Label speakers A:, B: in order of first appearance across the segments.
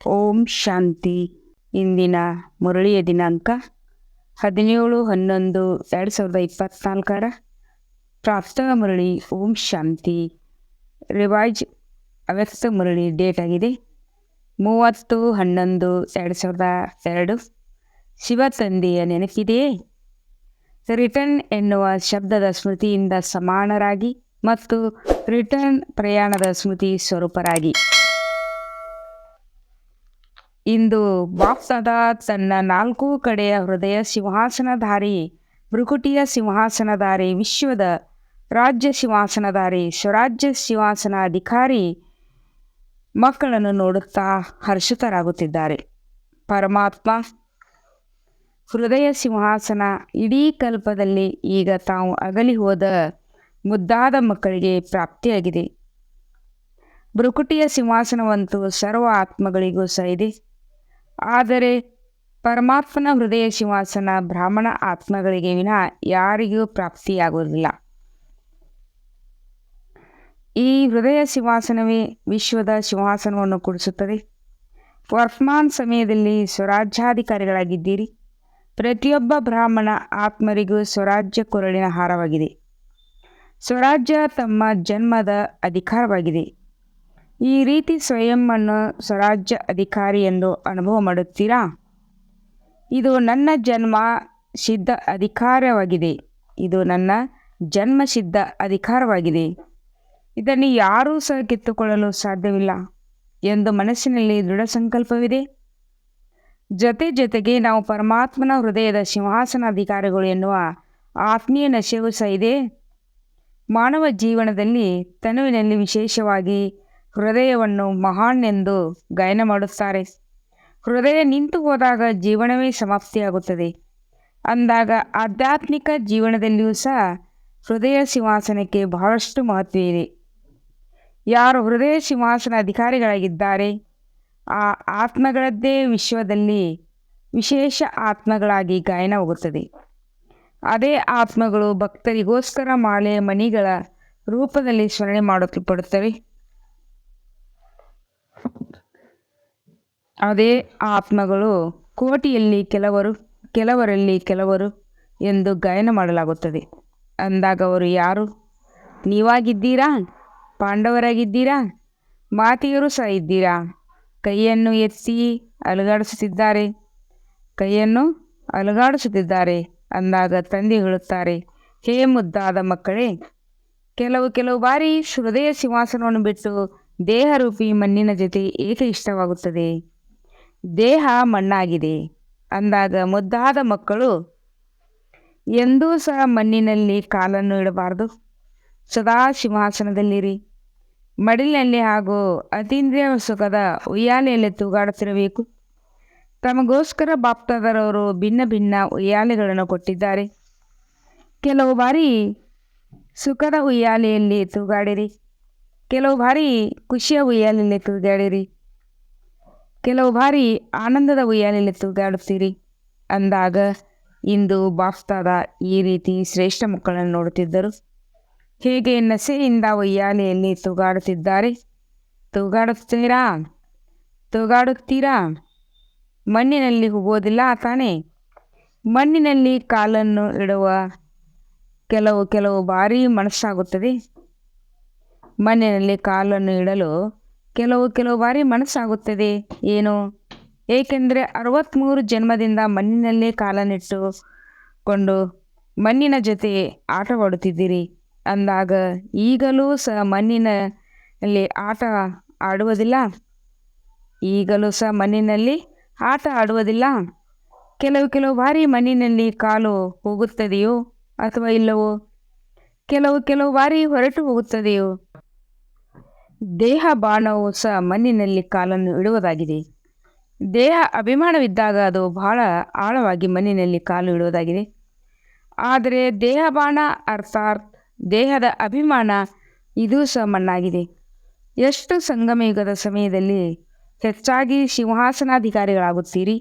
A: ಓಂ ಶಾಂತಿ. ಇಂದಿನ ಮುರಳಿಯ ದಿನಾಂಕ 17/11/2024. ಪ್ರಾಪ್ತ ಮುರಳಿ ಓಂ ಶಾಂತಿ. ರಿವೈಜ್ ಅವ್ಯಕ್ತ ಮುರಳಿ ಡೇಟ್ ಆಗಿದೆ 30/11/2002. ಶಿವ ತಂದೆಯ ನೆನಪಿದೆಯೇ? ರಿಟರ್ನ್ ಎನ್ನುವ ಶಬ್ದದ ಸ್ಮೃತಿಯಿಂದ ಸಮಾನರಾಗಿ ಮತ್ತು ರಿಟರ್ನ್ ಪ್ರಯಾಣದ ಸ್ಮೃತಿ ಸ್ವರೂಪರಾಗಿ. ಇಂದು ಬಾಪ್ದಾದಾ ತನ್ನ 4 ಕಡೆಯ ಹೃದಯ ಸಿಂಹಾಸನಧಾರಿ, ಭೃಕುಟಿಯ ಸಿಂಹಾಸನಧಾರಿ, ವಿಶ್ವದ ರಾಜ್ಯ ಸಿಂಹಾಸನಧಾರಿ, ಸ್ವರಾಜ್ಯ ಸಿಂಹಾಸನ ಅಧಿಕಾರಿ ಮಕ್ಕಳನ್ನು ನೋಡುತ್ತಾ ಹರ್ಷಿತರಾಗುತ್ತಿದ್ದಾರೆ. ಪರಮಾತ್ಮ ಹೃದಯ ಸಿಂಹಾಸನ ಇಡೀ ಕಲ್ಪದಲ್ಲಿ ಈಗ ತಾವು ಅಗಲಿ ಹೋದ ಮುದ್ದಾದ ಮಕ್ಕಳಿಗೆ ಪ್ರಾಪ್ತಿಯಾಗಿದೆ. ಭೃಕುಟಿಯ ಸಿಂಹಾಸನವಂತೂ ಸರ್ವ ಆತ್ಮಗಳಿಗೂ ಸಹ ಇದೆ. ಆದರೆ ಪರಮಾತ್ಮನ ಹೃದಯ ಸಿಂಹಾಸನ ಬ್ರಾಹ್ಮಣ ಆತ್ಮಗಳಿಗೆ ವಿನಃ ಯಾರಿಗೂ ಪ್ರಾಪ್ತಿಯಾಗುವುದಿಲ್ಲ. ಈ ಹೃದಯ ಸಿಂಹಾಸನವೇ ವಿಶ್ವದ ಸಿಂಹಾಸನವನ್ನು ಕೊಡಿಸುತ್ತದೆ. ವರ್ತಮಾನ ಸಮಯದಲ್ಲಿ ಸ್ವರಾಜ್ಯಾಧಿಕಾರಿಗಳಾಗಿದ್ದೀರಿ. ಪ್ರತಿಯೊಬ್ಬ ಬ್ರಾಹ್ಮಣ ಆತ್ಮರಿಗೂ ಸ್ವರಾಜ್ಯ ಕೊರಳಿನ ಹಾರವಾಗಿದೆ. ಸ್ವರಾಜ್ಯ ತಮ್ಮ ಜನ್ಮದ ಅಧಿಕಾರವಾಗಿದೆ. ಈ ರೀತಿ ಸ್ವಯಂವನ್ನು ಸ್ವರಾಜ್ಯ ಅಧಿಕಾರಿ ಎಂದು ಅನುಭವ ಮಾಡುತ್ತೀರಾ? ಇದು ನನ್ನ ಜನ್ಮ ಸಿದ್ಧ ಅಧಿಕಾರವಾಗಿದೆ. ಇದು ನನ್ನ ಜನ್ಮ ಸಿದ್ಧ ಅಧಿಕಾರವಾಗಿದೆ. ಇದನ್ನು ಯಾರೂ ಸಹ ಕಿತ್ತುಕೊಳ್ಳಲು ಸಾಧ್ಯವಿಲ್ಲ ಎಂದು ಮನಸ್ಸಿನಲ್ಲಿ ದೃಢ ಸಂಕಲ್ಪವಿದೆ. ಜೊತೆಗೆ ನಾವು ಪರಮಾತ್ಮನ ಹೃದಯದ ಸಿಂಹಾಸನ ಅಧಿಕಾರಿಗಳು ಎನ್ನುವ ಆತ್ಮೀಯ ನಶೆಯೂ ಸಹ ಇದೆ. ಮಾನವ ಜೀವನದಲ್ಲಿ ತನುವಿನಲ್ಲಿ ವಿಶೇಷವಾಗಿ ಹೃದಯವನ್ನು ಮಹಾನ್ ಎಂದು ಗಾಯನ ಮಾಡುತ್ತಾರೆ. ಹೃದಯ ನಿಂತು ಹೋದಾಗ ಜೀವನವೇ ಸಮಾಪ್ತಿಯಾಗುತ್ತದೆ. ಅಂದಾಗ ಆಧ್ಯಾತ್ಮಿಕ ಜೀವನದಲ್ಲಿಯೂ ಸಹ ಹೃದಯ ಸಿಂಹಾಸನಕ್ಕೆ ಬಹಳಷ್ಟು ಮಹತ್ವ ಇದೆ. ಯಾರು ಹೃದಯ ಸಿಂಹಾಸನ ಅಧಿಕಾರಿಗಳಾಗಿದ್ದಾರೆ ಆ ಆತ್ಮಗಳದ್ದೇ ವಿಶ್ವದಲ್ಲಿ ವಿಶೇಷ ಆತ್ಮಗಳಾಗಿ ಗಾಯನವಾಗುತ್ತದೆ. ಅದೇ ಆತ್ಮಗಳು ಭಕ್ತರಿಗೋಸ್ಕರ ಮಾಲೆ ಮಣಿಗಳ ರೂಪದಲ್ಲಿ ಸ್ಮರಣೆ ಮಾಡಲ್ಪಡುತ್ತವೆ. ಅದೇ ಆತ್ಮಗಳು ಕೋಟಿಯಲ್ಲಿ ಕೆಲವರಲ್ಲಿ ಕೆಲವರು ಎಂದು ಗಾಯನ ಮಾಡಲಾಗುತ್ತದೆ. ಅಂದಾಗ ಅವರು ಯಾರು? ನೀವಾಗಿದ್ದೀರಾ? ಪಾಂಡವರಾಗಿದ್ದೀರಾ? ಮಾತೆಯರು ಸಹ ಇದ್ದೀರಾ? ಕೈಯನ್ನು ಎತ್ತಿ ಅಲುಗಾಡಿಸುತ್ತಿದ್ದಾರೆ. ಅಂದಾಗ ತಂದೆ ಹೇಳುತ್ತಾರೆ, ಹೇ ಮುದ್ದಾದ ಮಕ್ಕಳೇ, ಕೆಲವು ಬಾರಿ ಹೃದಯ ಸಿಂಹಾಸನವನ್ನು ಬಿಟ್ಟು ದೇಹರೂಪಿ ಮಣ್ಣಿನ ಜೊತೆ ಏಕೆ ಇಷ್ಟವಾಗುತ್ತದೆ? ದೇಹ ಮಣ್ಣಾಗಿದೆ. ಅಂದಾಗ ಮುದ್ದಾದ ಮಕ್ಕಳು ಎಂದೂ ಸಹ ಮಣ್ಣಿನಲ್ಲಿ ಕಾಲನ್ನು ಇಡಬಾರದು. ಸದಾ ಸಿಂಹಾಸನದಲ್ಲಿರಿ. ಮಡಿಲಿನಲ್ಲಿ ಹಾಗೂ ಅತೀಂದ್ರಿಯ ಸುಖದ ಉಯ್ಯಾಲೆಯಲ್ಲಿ ತೂಗಾಡುತ್ತಿರಬೇಕು. ತಮಗೋಸ್ಕರ ಬಾಪ್ದಾದರವರು ಭಿನ್ನ ಉಯ್ಯಾಲೆಗಳನ್ನು ಕೊಟ್ಟಿದ್ದಾರೆ. ಕೆಲವು ಬಾರಿ ಸುಖದ ಉಯ್ಯಾಲೆಯಲ್ಲಿ ತೂಗಾಡಿರಿ. ಕೆಲವು ಬಾರಿ ಖುಷಿಯ ಉಯ್ಯಾಲೆಯಲ್ಲಿ ತೂಗಾಡಿರಿ. ಕೆಲವು ಬಾರಿ ಆನಂದದ ಉಯ್ಯಾಲೆಯಲ್ಲಿ ತೂಗಾಡುತ್ತೀರಿ. ಅಂದಾಗ ಇಂದು ಬಾಪ್ದಾದ ಈ ರೀತಿ ಶ್ರೇಷ್ಠ ಮಕ್ಕಳನ್ನು ನೋಡುತ್ತಿದ್ದರು. ಹೇಗೆ ನಸೆಯಿಂದ ಉಯ್ಯಾಲೆಯಲ್ಲಿ ತೂಗಾಡುತ್ತೀರಾ? ಮಣ್ಣಿನಲ್ಲಿ ಹೋಗೋದಿಲ್ಲ ತಾನೇ? ಮಣ್ಣಿನಲ್ಲಿ ಕಾಲನ್ನು ಇಡುವ ಕೆಲವು ಬಾರಿ ಮನಸ್ಸಾಗುತ್ತದೆ. ಮಣ್ಣಿನಲ್ಲಿ ಕಾಲನ್ನು ಇಡಲು ಕೆಲವು ಬಾರಿ ಮನಸ್ಸಾಗುತ್ತದೆ. ಏನು? ಏಕೆಂದರೆ 63 ಜನ್ಮದಿಂದ ಮಣ್ಣಿನಲ್ಲೇ ಕಾಲನ್ನಿಟ್ಟುಕೊಂಡು ಮಣ್ಣಿನ ಜೊತೆ ಆಟವಾಡುತ್ತಿದ್ದೀರಿ. ಅಂದಾಗ ಈಗಲೂ ಸಹ ಮಣ್ಣಿನಲ್ಲಿ ಆಟ ಆಡುವುದಿಲ್ಲ. ಕೆಲವು ಬಾರಿ ಮಣ್ಣಿನಲ್ಲಿ ಕಾಲು ಹೋಗುತ್ತದೆಯೋ ಅಥವಾ ಇಲ್ಲವೋ? ಕೆಲವು ಬಾರಿ ಹೊರಟು ಹೋಗುತ್ತದೆಯೋ? ದೇಹ ಬಾಣವು ಸಹ ಮಣ್ಣಿನಲ್ಲಿ ಕಾಲನ್ನು ಇಡುವುದಾಗಿದೆ. ದೇಹ ಅಭಿಮಾನವಿದ್ದಾಗ ಅದು ಬಹಳ ಆಳವಾಗಿ ಮಣ್ಣಿನಲ್ಲಿ ಕಾಲು ಇಡುವುದಾಗಿದೆ. ಆದರೆ ದೇಹ ಬಾಣ ಅರ್ಥಾತ್ ದೇಹದ ಅಭಿಮಾನ ಇದೂ ಸಹ ಮಣ್ಣಾಗಿದೆ. ಎಷ್ಟು ಸಂಗಮಯುಗದ ಸಮಯದಲ್ಲಿ ಹೆಚ್ಚಾಗಿ ಸಿಂಹಾಸನಾಧಿಕಾರಿಗಳಾಗುತ್ತೀರಿ,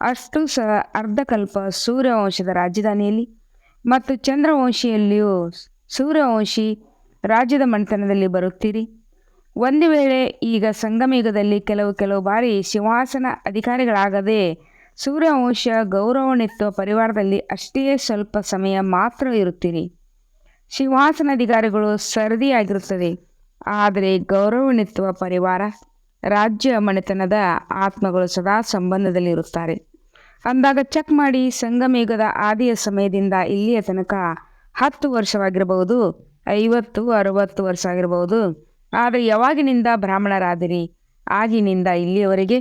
A: ಅಷ್ಟು ಸಹ ಅರ್ಧಕಲ್ಪ ಸೂರ್ಯವಂಶದ ರಾಜಧಾನಿಯಲ್ಲಿ ಮತ್ತು ಚಂದ್ರವಂಶಿಯಲ್ಲಿಯೂ ಸೂರ್ಯವಂಶಿ ರಾಜ್ಯದ ಮನೆತನದಲ್ಲಿ ಬರುತ್ತೀರಿ. ಒಂದು ವೇಳೆ ಈಗ ಸಂಗಮಯುಗದಲ್ಲಿ ಕೆಲವು ಬಾರಿ ಸಿಂಹಾಸನ ಅಧಿಕಾರಿಗಳಾಗದೆ ಸೂರ್ಯವಂಶ ಗೌರವಾನ್ವಿತ ಪರಿವಾರದಲ್ಲಿ ಅಷ್ಟೇ ಸ್ವಲ್ಪ ಸಮಯ ಮಾತ್ರ ಇರುತ್ತೀರಿ. ಸಿಂಹಾಸನಾಧಿಕಾರಿಗಳು ಸರದಿಯಾಗಿರುತ್ತದೆ, ಆದರೆ ಗೌರವಾನ್ವಿತ ಪರಿವಾರ ರಾಜ್ಯ ಮನೆತನದ ಆತ್ಮಗಳು ಸದಾ ಸಂಬಂಧದಲ್ಲಿ ಇರುತ್ತಾರೆ. ಅಂದಾಗ ಚೆಕ್ ಮಾಡಿ. ಸಂಗಮಯುಗದ ಆದಿಯ ಸಮಯದಿಂದ ಇಲ್ಲಿಯ ತನಕ 10 ವರ್ಷವಾಗಿರಬಹುದು, 50, 60 ವರ್ಷ ಆಗಿರಬಹುದು. ಆದರೆ ಯಾವಾಗಿನಿಂದ ಬ್ರಾಹ್ಮಣರಾದಿರಿ ಆಗಿನಿಂದ ಇಲ್ಲಿಯವರೆಗೆ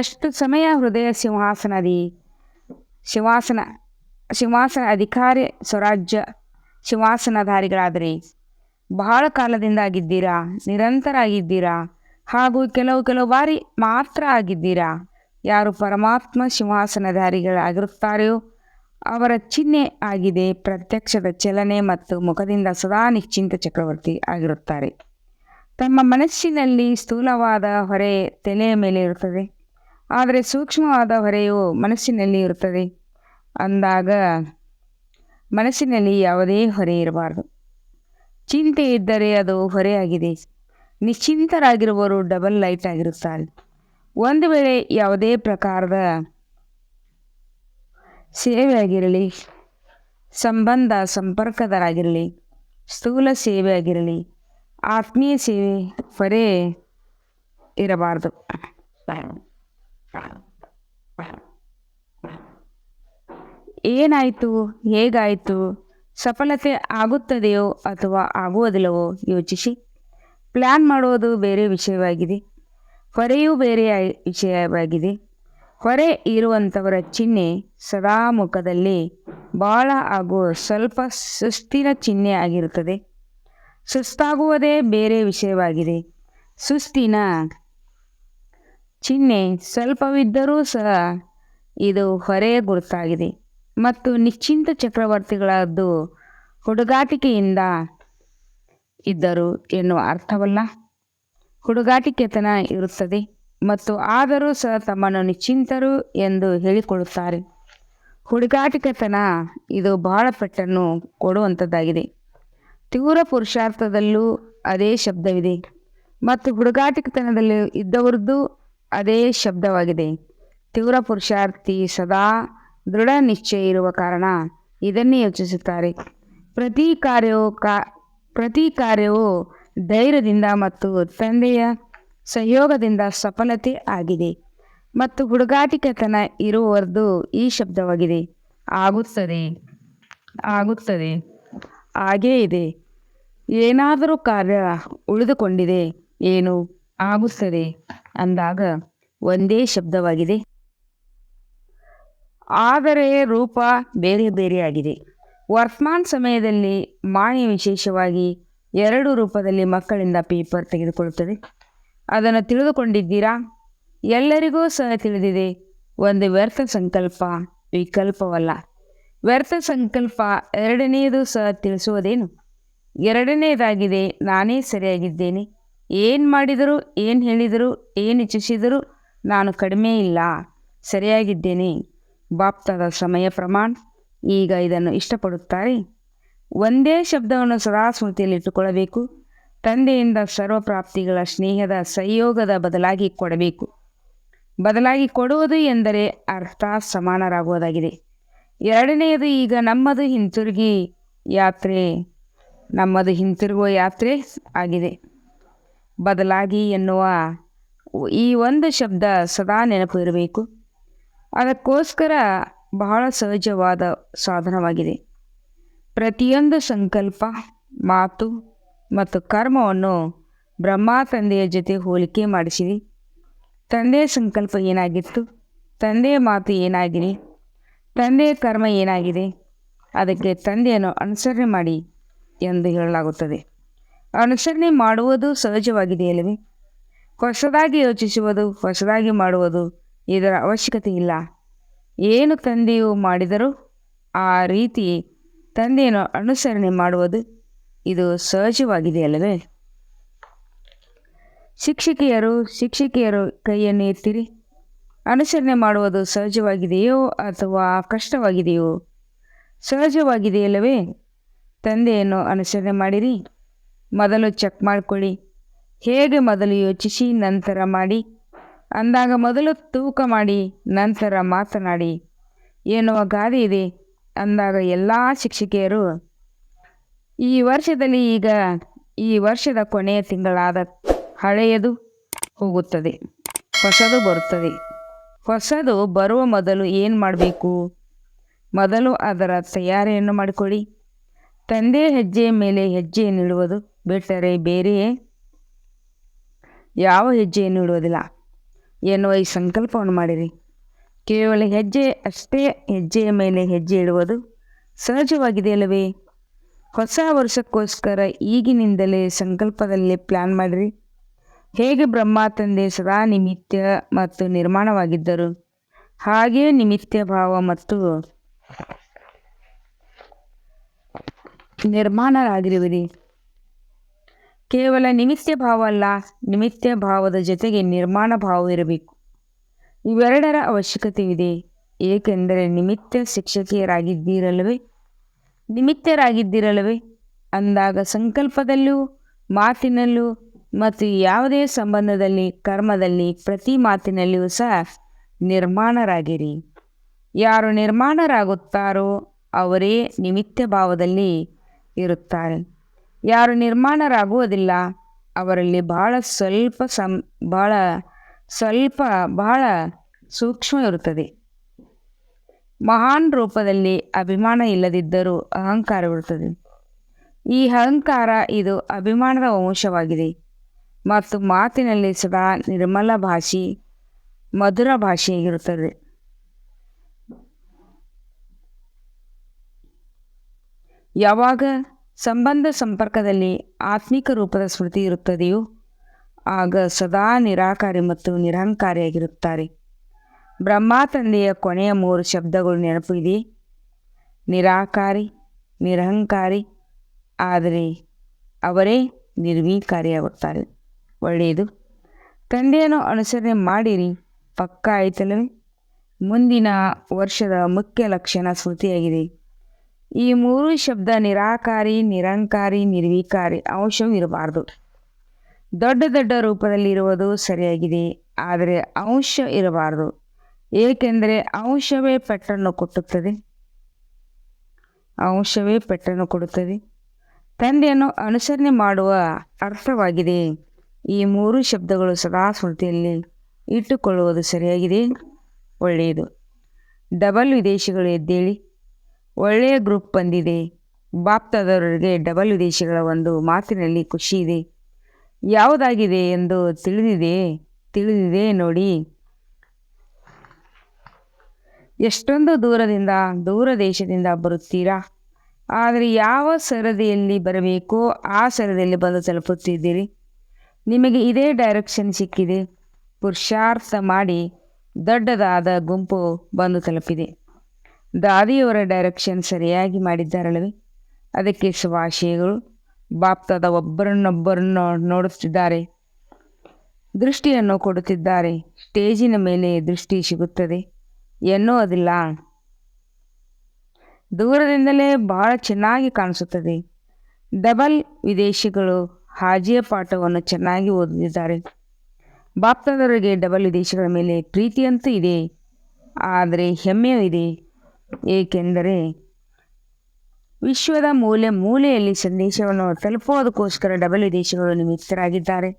A: ಎಷ್ಟು ಸಮಯ ಹೃದಯ ಸಿಂಹಾಸನ ಅಧಿಕಾರಿ ಸ್ವರಾಜ್ಯ ಸಿಂಹಾಸನಧಾರಿಗಳಾದಿರಿ. ಬಹಳ ಕಾಲದಿಂದ ಆಗಿದ್ದೀರಾ, ನಿರಂತರ ಆಗಿದ್ದೀರಾ, ಹಾಗೂ ಕೆಲವು ಬಾರಿ ಮಾತ್ರ ಆಗಿದ್ದೀರಾ. ಯಾರು ಪರಮಾತ್ಮ ಸಿಂಹಾಸನಧಾರಿಗಳಾಗಿರುತ್ತಾರೆಯೋ ಅವರ ಚಿಹ್ನೆ ಆಗಿದೆ ಪ್ರತ್ಯಕ್ಷದ ಚಲನೆ ಮತ್ತು ಮುಖದಿಂದ ಸದಾ ನಿಶ್ಚಿಂತ ಚಕ್ರವರ್ತಿ ಆಗಿರುತ್ತಾರೆ. ತಮ್ಮ ಮನಸ್ಸಿನಲ್ಲಿ ಸ್ಥೂಲವಾದ ಹೊರೆ ತಲೆಯ ಮೇಲೆ ಇರುತ್ತದೆ, ಆದರೆ ಸೂಕ್ಷ್ಮವಾದ ಹೊರೆಯು ಮನಸ್ಸಿನಲ್ಲಿ ಇರುತ್ತದೆ. ಅಂದಾಗ ಮನಸ್ಸಿನಲ್ಲಿ ಯಾವುದೇ ಹೊರೆ ಇರಬಾರದು. ಚಿಂತೆ ಇದ್ದರೆ ಅದು ಹೊರೆಯಾಗಿದೆ. ನಿಶ್ಚಿಂತರಾಗಿರುವವರು ಡಬಲ್ ಲೈಟ್ ಆಗಿರುತ್ತಾರೆ. ಒಂದು ವೇಳೆ ಯಾವುದೇ ಪ್ರಕಾರದ ಸೇವೆಯಾಗಿರಲಿ, ಸಂಪರ್ಕದರಾಗಿರಲಿ, ಸ್ಥೂಲ ಸೇವೆ ಆಗಿರಲಿ, ಆತ್ಮೀಯ ಸೇವೆ, ಹೊರೆ ಇರಬಾರದು. ಏನಾಯಿತು, ಹೇಗಾಯಿತು, ಸಫಲತೆ ಆಗುತ್ತದೆಯೋ ಅಥವಾ ಆಗುವುದಿಲ್ಲವೋ ಯೋಚಿಸಿ. ಪ್ಲ್ಯಾನ್ ಮಾಡುವುದು ಬೇರೆ ವಿಷಯವಾಗಿದೆ, ಹೊರೆಯೂ ಬೇರೆ ವಿಷಯವಾಗಿದೆ. ಹೊರೆ ಇರುವಂಥವರ ಚಿಹ್ನೆ ಸದಾ ಮುಖದಲ್ಲಿ ಭಾಳ ಹಾಗೂ ಸ್ವಲ್ಪ ಸುಸ್ತಿನ ಚಿಹ್ನೆ ಆಗಿರುತ್ತದೆ. ಸುಸ್ತಾಗುವುದೇ ಬೇರೆ ವಿಷಯವಾಗಿದೆ. ಸುಸ್ತಿನ ಚಿಹ್ನೆ ಸ್ವಲ್ಪವಿದ್ದರೂ ಸಹ ಇದು ಹೊರೆಯ ಗುರುತಾಗಿದೆ. ಮತ್ತು ನಿಶ್ಚಿಂತ ಚಕ್ರವರ್ತಿಗಳದ್ದು ಹುಡುಗಾಟಿಕೆಯಿಂದ ಇದ್ದರು ಎನ್ನುವ ಅರ್ಥವಲ್ಲ. ಹುಡುಗಾಟಿಕೆತನ ಇರುತ್ತದೆ ಮತ್ತು ಆದರೂ ಸಹ ತಮ್ಮನ್ನು ನಿಶ್ಚಿಂತರು ಎಂದು ಹೇಳಿಕೊಳ್ಳುತ್ತಾರೆ. ಹುಡುಗಾಟಿಕೆತನ ಇದು ಬಹಳ ಪೆಟ್ಟನ್ನು ಕೊಡುವಂಥದ್ದಾಗಿದೆ. ತೀವ್ರ ಪುರುಷಾರ್ಥದಲ್ಲೂ ಅದೇ ಶಬ್ದವಿದೆ ಮತ್ತು ಹುಡುಗಾಟಿಕೆತನದಲ್ಲಿ ಇದ್ದವರದ್ದು ಅದೇ ಶಬ್ದವಾಗಿದೆ. ತೀವ್ರ ಪುರುಷಾರ್ಥಿ ಸದಾ ದೃಢ ನಿಶ್ಚಯ ಇರುವ ಕಾರಣ ಇದನ್ನೇ ಯೋಚಿಸುತ್ತಾರೆ. ಪ್ರತಿ ಕಾರ್ಯವೂ ಧೈರ್ಯದಿಂದ ಮತ್ತು ತಂದೆಯ ಸಹಯೋಗದಿಂದ ಸಫಲತೆ ಆಗಿದೆ. ಮತ್ತು ಹುಡುಗಾಟಿಕೆತನ ಇರುವವರದು ಈ ಶಬ್ದವಾಗಿದೆ: ಆಗುತ್ತದೆ, ಆಗುತ್ತದೆ, ಹಾಗೇ ಇದೆ. ಏನಾದರೂ ಕಾರ್ಯ ಉಳಿದುಕೊಂಡಿದೆ, ಏನು ಆಗುತ್ತದೆ ಅಂದಾಗ ಒಂದೇ ಶಬ್ದವಾಗಿದೆ, ಆದರೆ ರೂಪ ಬೇರೆ ಬೇರೆಯಾಗಿದೆ. ವರ್ತಮಾನ ಸಮಯದಲ್ಲಿ ಮಾಯೆ ವಿಶೇಷವಾಗಿ 2 ರೂಪದಲ್ಲಿ ಮಕ್ಕಳಿಂದ ಪೇಪರ್ ತೆಗೆದುಕೊಳ್ಳುತ್ತದೆ. ಅದನ್ನು ತಿಳಿದುಕೊಂಡಿದ್ದೀರಾ? ಎಲ್ಲರಿಗೂ ಸಹ ತಿಳಿದಿದೆ. ಒಂದು ವ್ಯರ್ಥ ಸಂಕಲ್ಪ ವಿಕಲ್ಪವಲ್ಲ. ವ್ಯರ್ಥ ಸಂಕಲ್ಪ ಎರಡನೆಯದು ಸಹ ತಿಳಿಸುವುದೇನು? ಎರಡನೆಯದಾಗಿದೆ, ನಾನೇ ಸರಿಯಾಗಿದ್ದೇನೆ. ಏನು ಮಾಡಿದರೂ, ಏನು ಹೇಳಿದರೂ, ಏನು ಇಚ್ಛಿಸಿದರೂ ನಾನು ಕಡಿಮೆ ಇಲ್ಲ, ಸರಿಯಾಗಿದ್ದೇನೆ. ಬಾಪ್ತಾದ ಸಮಯ ಪ್ರಮಾಣ ಈಗ ಇದನ್ನು ಇಷ್ಟಪಡುತ್ತಾರೆ. ಒಂದೇ ಶಬ್ದವನ್ನು ಸದಾ ಸ್ಮೃತಿಯಲ್ಲಿಟ್ಟುಕೊಳ್ಳಬೇಕು. ತಂದೆಯಿಂದ ಸರ್ವಪ್ರಾಪ್ತಿಗಳ ಸ್ನೇಹದ ಸಂಯೋಗದ ಬದಲಾಗಿ ಕೊಡಬೇಕು. ಬದಲಾಗಿ ಕೊಡುವುದು ಎಂದರೆ ಅರ್ಥ ಸಮಾನರಾಗುವುದಾಗಿದೆ. ಎರಡನೆಯದು ಈಗ ನಮ್ಮದು ಹಿಂತಿರುಗುವ ಯಾತ್ರೆ ಆಗಿದೆ. ಬದಲಾಗಿ ಎನ್ನುವ ಈ ಒಂದು ಶಬ್ದ ಸದಾ ನೆನಪು ಇರಬೇಕು. ಅದಕ್ಕೋಸ್ಕರ ಬಹಳ ಸಹಜವಾದ ಸಾಧನವಾಗಿದೆ. ಪ್ರತಿಯೊಂದು ಸಂಕಲ್ಪ, ಮಾತು ಮತ್ತು ಕರ್ಮವನ್ನು ಬ್ರಹ್ಮ ತಂದೆಯ ಜೊತೆ ಹೋಲಿಕೆ ಮಾಡಿಸಿರಿ. ತಂದೆಯ ಸಂಕಲ್ಪ ಏನಾಗಿತ್ತು, ತಂದೆಯ ಮಾತು ಏನಾಗಿದೆ, ತಂದೆಯ ಕರ್ಮ ಏನಾಗಿದೆ, ಅದಕ್ಕೆ ತಂದೆಯನ್ನು ಅನುಸರಣೆ ಮಾಡಿ ಎಂದು ಹೇಳಲಾಗುತ್ತದೆ. ಅನುಸರಣೆ ಮಾಡುವುದು ಸಹಜವಾಗಿದೆಯಲ್ಲವೇ? ಹೊಸದಾಗಿ ಯೋಚಿಸುವುದು, ಹೊಸದಾಗಿ ಮಾಡುವುದು ಇದರ ಅವಶ್ಯಕತೆ ಇಲ್ಲ. ಏನು ತಂದೆಯು ಮಾಡಿದರೂ ಆ ರೀತಿ ತಂದೆಯನ್ನು ಅನುಸರಣೆ ಮಾಡುವುದು ಇದು ಸಹಜವಾಗಿದೆಯಲ್ಲವೇ? ಶಿಕ್ಷಕಿಯರು ಕೈಯನ್ನು ಎತ್ತಿರಿ. ಅನುಸರಣೆ ಮಾಡುವುದು ಸಹಜವಾಗಿದೆಯೋ ಅಥವಾ ಕಷ್ಟವಾಗಿದೆಯೋ? ಸಹಜವಾಗಿದೆಯಲ್ಲವೇ? ತಂದೆಯನ್ನು ಅನುಸರಣೆ ಮಾಡಿರಿ. ಮೊದಲು ಚೆಕ್ ಮಾಡಿಕೊಳ್ಳಿ. ಹೇಗೆ ಮೊದಲು ಯೋಚಿಸಿ ನಂತರ ಮಾಡಿ ಅಂದಾಗ ಮೊದಲು ತೂಕ ಮಾಡಿ ನಂತರ ಮಾತನಾಡಿ ಎನ್ನುವ ಗಾದೆ ಇದೆ ಅಂದಾಗ ಎಲ್ಲ ಶಿಕ್ಷಕಿಯರು ಈ ವರ್ಷದಲ್ಲಿ ಈ ವರ್ಷದ ಕೊನೆಯ ತಿಂಗಳಾದ ಹಳೆಯದು ಹೋಗುತ್ತದೆ, ಹೊಸದು ಬರುತ್ತದೆ. ಹೊಸದು ಬರುವ ಮೊದಲು ಏನು ಮಾಡಬೇಕು? ಮೊದಲು ಅದರ ತಯಾರಿಯನ್ನು ಮಾಡಿಕೊಳ್ಳಿ. ತಂದೆ ಹೆಜ್ಜೆಯ ಮೇಲೆ ಹೆಜ್ಜೆಯನ್ನು ಇಡುವುದು ಬಿಟ್ಟರೆ ಬೇರೆ ಯಾವ ಹೆಜ್ಜೆಯನ್ನು ಇಡುವುದಿಲ್ಲ ಎನ್ನುವ ಈ ಸಂಕಲ್ಪವನ್ನು ಮಾಡಿರಿ. ಕೇವಲ ಹೆಜ್ಜೆ ಅಷ್ಟೇ, ಹೆಜ್ಜೆಯ ಮೇಲೆ ಹೆಜ್ಜೆ ಇಡುವುದು ಸಹಜವಾಗಿದೆಯಲ್ಲವೇ? ಹೊಸ ವರ್ಷಕ್ಕೋಸ್ಕರ ಈಗಿನಿಂದಲೇ ಸಂಕಲ್ಪದಲ್ಲಿ ಪ್ಲ್ಯಾನ್ ಮಾಡಿರಿ. ಹೇಗೆ ಬ್ರಹ್ಮ ತಂದೆ ಸದಾ ನಿಮಿತ್ತ ಮತ್ತು ನಿರ್ಮಾಣವಾಗಿದ್ದರು, ಹಾಗೆಯೇ ನಿಮಿತ್ತ ಭಾವ ಮತ್ತು ನಿರ್ಮಾಣರಾಗಿರುವಿರಿ. ಕೇವಲ ನಿಮಿತ್ತ ಭಾವ ಅಲ್ಲ, ನಿಮಿತ್ತ ಭಾವದ ಜೊತೆಗೆ ನಿರ್ಮಾಣ ಭಾವ ಇರಬೇಕು. ಇವೆರಡರ ಅವಶ್ಯಕತೆಯಿದೆ. ಏಕೆಂದರೆ ನಿಮಿತ್ತ ನಿಮಿತ್ತರಾಗಿದ್ದಿರಲ್ಲವೇ ಅಂದಾಗ ಸಂಕಲ್ಪದಲ್ಲೂ ಮಾತಿನಲ್ಲೂ ಮತ್ತು ಯಾವುದೇ ಸಂಬಂಧದಲ್ಲಿ ಕರ್ಮದಲ್ಲಿ ಪ್ರತಿ ಮಾತಿನಲ್ಲಿಯೂ ಸಹ ನಿರ್ಮಾಣರಾಗಿರಿ. ಯಾರು ನಿರ್ಮಾಣರಾಗುತ್ತಾರೋ ಅವರೇ ನಿಮಿತ್ತ ಭಾವದಲ್ಲಿ ಇರುತ್ತಾರೆ. ಯಾರು ನಿರ್ಮಾಣರಾಗುವುದಿಲ್ಲ ಅವರಲ್ಲಿ ಬಹಳ ಸೂಕ್ಷ್ಮ ಇರುತ್ತದೆ. ಮಹಾನ್ ರೂಪದಲ್ಲಿ ಅಭಿಮಾನ ಇಲ್ಲದಿದ್ದರೂ ಅಹಂಕಾರವಿರುತ್ತದೆ. ಈ ಅಹಂಕಾರ ಇದು ಅಭಿಮಾನದ ಅಂಶವಾಗಿದೆ ಮತ್ತು ಮಾತಿನಲ್ಲಿ ಸದಾ ನಿರ್ಮಲ ಭಾಷೆ, ಮಧುರ ಭಾಷೆಯಾಗಿರುತ್ತದೆ. ಯಾವಾಗ ಸಂಬಂಧ ಸಂಪರ್ಕದಲ್ಲಿ ಆತ್ಮಿಕ ರೂಪದ ಸ್ಮೃತಿ ಇರುತ್ತದೆಯೋ ಆಗ ಸದಾ ನಿರಾಕಾರಿ ಮತ್ತು ನಿರಹಂಕಾರಿಯಾಗಿರುತ್ತಾರೆ. ಬ್ರಹ್ಮ ತಂದೆಯ ಕೊನೆಯ 3 ಶಬ್ದಗಳು ನೆನಪು ಇದೆ: ನಿರಾಕಾರಿ, ನಿರಹಂಕಾರಿ, ಆದರೆ ಅವರೇ ನಿರ್ವಿಕಾರಿಯಾಗುತ್ತಾರೆ. ಒಳ್ಳೆಯದು. ತಂದೆಯನ್ನು ಅನುಸರಣೆ ಮಾಡಿರಿ. ಪಕ್ಕ ಆಯಿತಲ್ಲವೇ? ಮುಂದಿನ ವರ್ಷದ ಮುಖ್ಯ ಲಕ್ಷಣ ಸ್ಮೃತಿಯಾಗಿದೆ. ಈ 3 ಶಬ್ದ ನಿರಾಕಾರಿ, ನಿರಹಂಕಾರಿ, ನಿರ್ವಿಕಾರಿ ಅಂಶವೂ ಇರಬಾರದು. ದೊಡ್ಡ ರೂಪದಲ್ಲಿ ಇರುವುದು ಸರಿಯಾಗಿದೆ, ಆದರೆ ಅಂಶ ಇರಬಾರದು. ಏಕೆಂದರೆ ಅಂಶವೇ ಪೆಟ್ಟನ್ನು ಕೊಡುತ್ತದೆ. ತಂದೆಯನ್ನು ಅನುಸರಣೆ ಮಾಡುವ ಅರ್ಥವಾಗಿದೆ. ಈ 3 ಶಬ್ದಗಳು ಸದಾ ಸ್ಮೃತಿಯಲ್ಲಿ ಇಟ್ಟುಕೊಳ್ಳುವುದು ಸರಿಯಾಗಿದೆ. ಒಳ್ಳೆಯದು. ಡಬಲ್ ವಿದೇಶಿಗಳು ಎದ್ದೇಳಿ. ಒಳ್ಳೆಯ ಗ್ರೂಪ್ ಬಂದಿದೆ. ಬಾಪ್ತಾದವರಿಗೆ ಡಬಲ್ ವಿದೇಶಿಗಳ ಒಂದು ಮಾತಿನಲ್ಲಿ ಖುಷಿ ಇದೆ. ಯಾವುದಾಗಿದೆ ಎಂದು ತಿಳಿದಿದೆ ನೋಡಿ. ಎಷ್ಟೊಂದು ದೂರ ದೇಶದಿಂದ ಬರುತ್ತೀರಾ, ಆದರೆ ಯಾವ ಸರದಿಯಲ್ಲಿ ಬರಬೇಕೋ ಆ ಸರದಿಯಲ್ಲಿ ಬಂದು ತಲುಪುತ್ತಿದ್ದೀರಿ. ನಿಮಗೆ ಇದೇ ಡೈರೆಕ್ಷನ್ ಸಿಕ್ಕಿದೆ. ಪುರುಷಾರ್ಥ ಮಾಡಿ ದೊಡ್ಡದಾದ ಗುಂಪು ಬಂದು ತಲುಪಿದೆ. ದಾದಿಯವರ ಡೈರೆಕ್ಷನ್ ಸರಿಯಾಗಿ ಮಾಡಿದ್ದಾರಲ್ಲವೇ? ಅದಕ್ಕೆ ಶುಭಾಶಯಗಳು. ಬಾಪ್ತಾದ ಒಬ್ಬರನ್ನೊಬ್ಬರನ್ನು ನೋಡುತ್ತಿದ್ದಾರೆ, ದೃಷ್ಟಿಯನ್ನು ಕೊಡುತ್ತಿದ್ದಾರೆ. ಸ್ಟೇಜಿನ ಮೇಲೆ ದೃಷ್ಟಿ ಸಿಗುತ್ತದೆ ಎನ್ನುವುದಿಲ್ಲ, ದೂರದಿಂದಲೇ ಬಹಳ ಚೆನ್ನಾಗಿ ಕಾಣಿಸುತ್ತದೆ. ಡಬಲ್ ವಿದೇಶಿಗಳು ಹಾಜಿಯ ಪಾಠವನ್ನು ಚೆನ್ನಾಗಿ ಓದುತ್ತಿದ್ದಾರೆ. ಬಾಪ್ತಾದವರಿಗೆ ಡಬಲ್ ವಿದೇಶಿಗಳ ಮೇಲೆ ಪ್ರೀತಿಯಂತೂ ಇದೆ, ಆದರೆ ಹೆಮ್ಮೆಯೂ ಇದೆ. ಏಕೆಂದರೆ ವಿಶ್ವದ ಮೂಲೆಯಲ್ಲಿ ಸಂದೇಶವನ್ನು ತಲುಪುವುದಕ್ಕೋಸ್ಕರ ಡಬಲ್ ವಿದೇಶಿಗಳು ನಿಮಿತ್ತರಾಗಿದ್ದಾರೆ.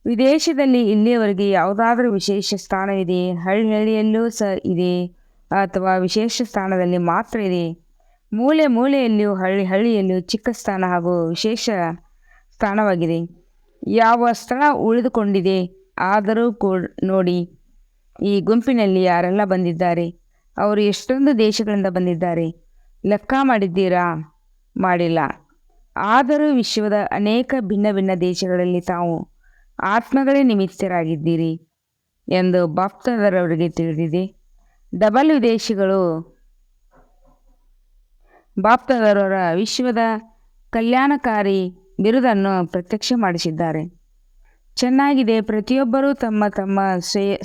A: ವಿದೇಶದಲ್ಲಿ ಇಲ್ಲಿಯವರೆಗೆ ಯಾವುದಾದರೂ ವಿಶೇಷ ಸ್ಥಾನವಿದೆ? ಹಳ್ಳಿಯಲ್ಲೂ ಸಹ ಇದೆ, ಅಥವಾ ವಿಶೇಷ ಸ್ಥಾನದಲ್ಲಿ ಮಾತ್ರ ಇದೆ? ಮೂಲೆಯಲ್ಲಿಯೂ ಹಳ್ಳಿಯಲ್ಲಿಯೂ ಚಿಕ್ಕ ಸ್ಥಾನ ಹಾಗೂ ವಿಶೇಷ ಸ್ಥಾನವಾಗಿದೆ. ಯಾವ ಸ್ಥಳ ಉಳಿದುಕೊಂಡಿದೆ? ಆದರೂ ನೋಡಿ, ಈ ಗುಂಪಿನಲ್ಲಿ ಯಾರೆಲ್ಲ ಬಂದಿದ್ದಾರೆ, ಅವರು ಎಷ್ಟೊಂದು ದೇಶಗಳಿಂದ ಬಂದಿದ್ದಾರೆ, ಲೆಕ್ಕ ಮಾಡಿದ್ದೀರಾ? ಮಾಡಿಲ್ಲ. ಆದರೂ ವಿಶ್ವದ ಅನೇಕ ಭಿನ್ನ ದೇಶಗಳಲ್ಲಿ ತಾವು ಆತ್ಮಗಳೇ ನಿಮಿತ್ತರಾಗಿದ್ದೀರಿ ಎಂದು ಬಾಪ್ತಾದರವರಿಗೆ ತಿಳಿದಿದೆ. ಡಬಲ್ ವಿದೇಶಿಗಳು ಬಾಪ್ತಾದರವರ ವಿಶ್ವದ ಕಲ್ಯಾಣಕಾರಿ ಬಿರುದನ್ನು ಪ್ರತ್ಯಕ್ಷ ಮಾಡಿಸಿದ್ದಾರೆ. ಚೆನ್ನಾಗಿದೆ. ಪ್ರತಿಯೊಬ್ಬರೂ ತಮ್ಮ ತಮ್ಮ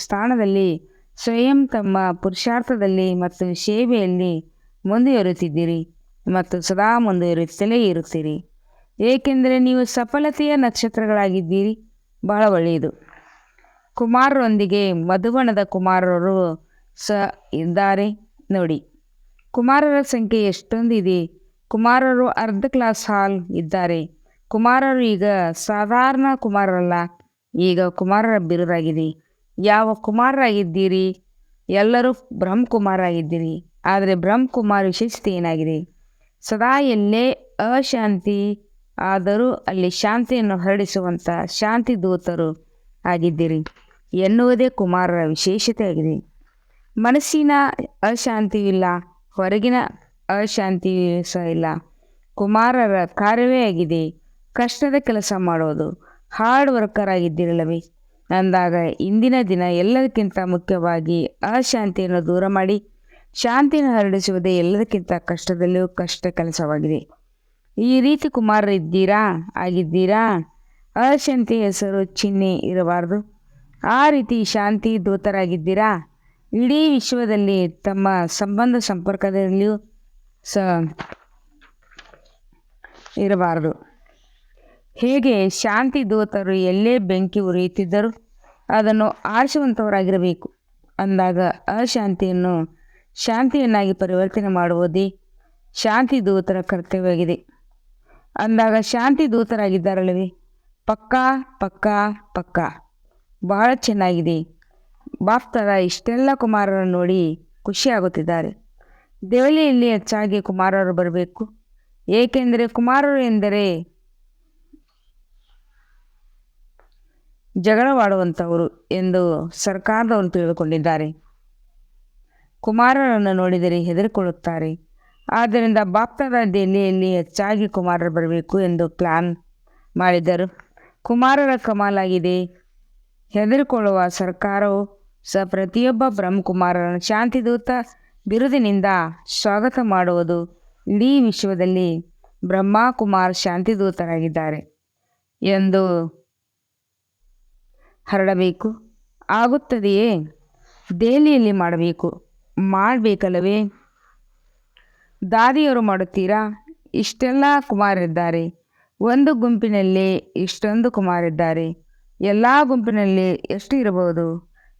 A: ಸ್ಥಾನದಲ್ಲಿ ಸ್ವಯಂ ತಮ್ಮ ಪುರುಷಾರ್ಥದಲ್ಲಿ ಮತ್ತು ಸೇವೆಯಲ್ಲಿ ಮುಂದುವರಿಯುತ್ತಿದ್ದೀರಿ. ಮತ್ತು ಸದಾ ಮುಂದುವರಿಯುತ್ತಲೇ ಇರುತ್ತೀರಿ, ಏಕೆಂದರೆ ನೀವು ಸಫಲತೆಯ ನಕ್ಷತ್ರಗಳಾಗಿದ್ದೀರಿ. ಬಹಳ ಒಳ್ಳೆಯದು. ಕುಮಾರರೊಂದಿಗೆ ಮಧುಬನದ ಕುಮಾರರು ಸಹ ಇದ್ದಾರೆ ನೋಡಿ. ಕುಮಾರರ ಸಂಖ್ಯೆ ಎಷ್ಟೊಂದು ಇದೆ. ಕುಮಾರರು ಅರ್ಧ ಕ್ಲಾಸ್ ಹಾಲ್ ಇದ್ದಾರೆ. ಕುಮಾರರು ಈಗ ಸಾಧಾರಣ ಕುಮಾರರಲ್ಲ, ಈಗ ಕುಮಾರರ ಬಿರುದಾಗಿದೆ. ಯಾವ ಕುಮಾರರಾಗಿದ್ದೀರಿ? ಎಲ್ಲರೂ ಬ್ರಹ್ಮಕುಮಾರಾಗಿದ್ದೀರಿ. ಆದರೆ ಬ್ರಹ್ಮಕುಮಾರ ವಿಶೇಷತೆ ಏನಾಗಿದೆ? ಸದಾ ಎಲ್ಲೇ ಅಶಾಂತಿ ಆದರೂ ಅಲ್ಲಿ ಶಾಂತಿಯನ್ನು ಹರಡಿಸುವಂಥ ಶಾಂತಿ ದೂತರು ಆಗಿದ್ದೀರಿ ಎನ್ನುವುದೇ ಕುಮಾರರ ವಿಶೇಷತೆ ಆಗಿದೆ. ಮನಸ್ಸಿನ ಅಶಾಂತಿಯೂ ಇಲ್ಲ, ಹೊರಗಿನ ಅಶಾಂತಿಯೂ ಸಹ ಇಲ್ಲ. ಕುಮಾರರ ಕಾರ್ಯವೇ ಆಗಿದೆ ಕಷ್ಟದ ಕೆಲಸ ಮಾಡೋದು. ಹಾರ್ಡ್ ವರ್ಕರ್ ಆಗಿದ್ದಿರಲ್ಲವೇ? ಅಂದಾಗ ಇಂದಿನ ದಿನ ಎಲ್ಲದಕ್ಕಿಂತ ಮುಖ್ಯವಾಗಿ ಅಶಾಂತಿಯನ್ನು ದೂರ ಮಾಡಿ ಶಾಂತಿಯನ್ನು ಹರಡಿಸುವುದೇ ಎಲ್ಲದಕ್ಕಿಂತ ಕಷ್ಟದಲ್ಲಿಯೂ ಕಷ್ಟ ಕೆಲಸವಾಗಿದೆ. ಈ ರೀತಿ ಕುಮಾರರಿದ್ದೀರಾ, ಆಗಿದ್ದೀರಾ? ಅಶಾಂತಿ ಹೆಸರು ಚಿಹ್ನೆ ಇರಬಾರ್ದು. ಆ ರೀತಿ ಶಾಂತಿ ದೂತರಾಗಿದ್ದೀರಾ? ಇಡೀ ವಿಶ್ವದಲ್ಲಿ ತಮ್ಮ ಸಂಬಂಧ ಸಂಪರ್ಕದಲ್ಲಿಯೂ ಸಹ ಇರಬಾರದು. ಹೇಗೆ ಶಾಂತಿ ದೂತರು ಎಲ್ಲೇ ಬೆಂಕಿ ಉರಿಯುತ್ತಿದ್ದರೂ ಅದನ್ನು ಆರಿಸುವಂಥವರಾಗಿರಬೇಕು. ಅಂದಾಗ ಅಶಾಂತಿಯನ್ನು ಶಾಂತಿಯನ್ನಾಗಿ ಪರಿವರ್ತನೆ ಮಾಡುವುದೇ ಶಾಂತಿ ದೂತರ ಕರ್ತವ್ಯವಾಗಿದೆ. ಅಂದಾಗ ಶಾಂತಿ ದೂತರಾಗಿದ್ದಾರಲ್ಲವೇ? ಪಕ್ಕಾ ಪಕ್ಕಾ ಪಕ್ಕಾ. ಬಹಳ ಚೆನ್ನಾಗಿದೆ. ಬಾಪ್ತಾದ ಇಷ್ಟೆಲ್ಲ ಕುಮಾರರನ್ನು ನೋಡಿ ಖುಷಿಯಾಗುತ್ತಿದ್ದಾರೆ. ದೆಹಲಿಯಲ್ಲಿ ಹೆಚ್ಚಾಗಿ ಕುಮಾರರು ಬರಬೇಕು, ಏಕೆಂದರೆ ಕುಮಾರರು ಎಂದರೆ ಜಗಳವಾಡುವಂಥವರು ಎಂದು ಸರ್ಕಾರದವರು ತಿಳಿದುಕೊಂಡಿದ್ದಾರೆ. ಕುಮಾರರನ್ನು ನೋಡಿದರೆ ಹೆದರಿಕೊಳ್ಳುತ್ತಾರೆ. ಆದ್ದರಿಂದ ಬಾಪ್ತಾದ ದೆಹಲಿಯಲ್ಲಿ ಹೆಚ್ಚಾಗಿ ಕುಮಾರರು ಬರಬೇಕು ಎಂದು ಪ್ಲಾನ್ ಮಾಡಿದರು. ಕುಮಾರರ ಕಮಾಲಾಗಿದೆ. ಹೆದರಿಕೊಳ್ಳುವ ಸರ್ಕಾರವು ಸಹ ಪ್ರತಿಯೊಬ್ಬ ಬ್ರಹ್ಮಕುಮಾರರನ್ನು ಶಾಂತಿದೂತ ಬಿರುದಿನಿಂದ ಸ್ವಾಗತ ಮಾಡುವುದು. ಇಡೀ ವಿಶ್ವದಲ್ಲಿ ಬ್ರಹ್ಮಕುಮಾರ್ ಶಾಂತಿದೂತರಾಗಿದ್ದಾರೆ ಎಂದು ಹರಡಬೇಕು. ಆಗುತ್ತದೆಯೇ? ದೆಹಲಿಯಲ್ಲಿ ಮಾಡಬೇಕಲ್ಲವೇ? ದಾದಿಯವರು ಮಾಡುತ್ತೀರಾ? ಇಷ್ಟೆಲ್ಲ ಕುಮಾರರಿದ್ದಾರೆ. ಒಂದು ಗುಂಪಿನಲ್ಲಿ ಇಷ್ಟೊಂದು ಕುಮಾರರಿದ್ದಾರೆ. ಎಲ್ಲ ಗುಂಪಿನಲ್ಲಿ ಎಷ್ಟು ಇರಬಹುದು?